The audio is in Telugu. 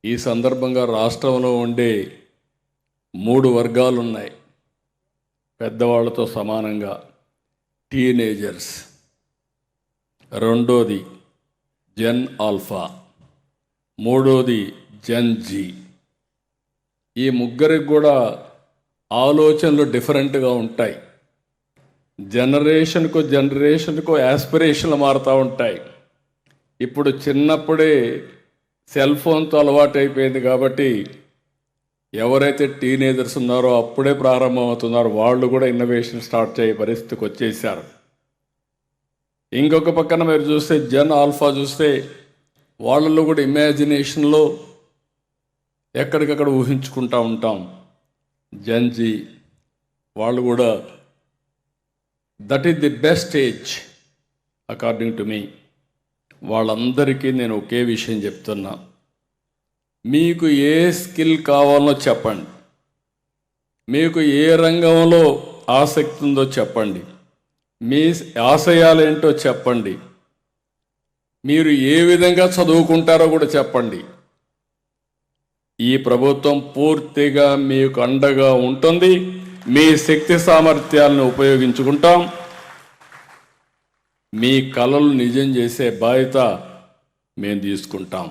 ఈ సందర్భంగా రాష్ట్రంలో ఉండే 3 వర్గాలు ఉన్నాయి. పెద్దవాళ్లతో సమానంగా టీనేజర్స్, రెండోది జెన్ ఆల్ఫా, మూడోది జెన్ జీ. ఈ ముగ్గురికి కూడా ఆలోచనలు డిఫరెంట్గా ఉంటాయి. జనరేషన్కు యాస్పిరేషన్లు మారుతూ ఉంటాయి. ఇప్పుడు చిన్నప్పుడే సెల్ ఫోన్తో అలవాటు అయిపోయింది కాబట్టి ఎవరైతే టీనేజర్స్ ఉన్నారో అప్పుడే ప్రారంభమవుతున్నారో వాళ్ళు కూడా ఇన్నోవేషన్ స్టార్ట్ చేయ పరిస్థితికి వచ్చేసారు. ఇంకొక పక్కన మీరు చూస్తే జెన్ ఆల్ఫా చూస్తే వాళ్ళలో కూడా ఇమాజినేషన్లో ఎక్కడికక్కడ ఊహించుకుంటూ ఉంటాం. జెన్ జీ వాళ్ళు కూడా that is the best age according to me. వాళ్ళందరికీ నేను ఒకే విషయం చెప్తున్నా, మీకు ఏ స్కిల్ కావాలో చెప్పండి, మీకు ఏ రంగంలో ఆసక్తి ఉందో చెప్పండి, మీ ఆశయాలు ఏంటో చెప్పండి, మీరు ఏ విధంగా చదువుకుంటారో కూడా చెప్పండి. ఈ ప్రభుత్వం పూర్తిగా మీకు అండగా ఉంటుంది. మీ శక్తి సామర్థ్యాలను ఉపయోగించుకుంటాం. మీ కలలు నిజం చేసే బాధ్యత మేము తీసుకుంటాం.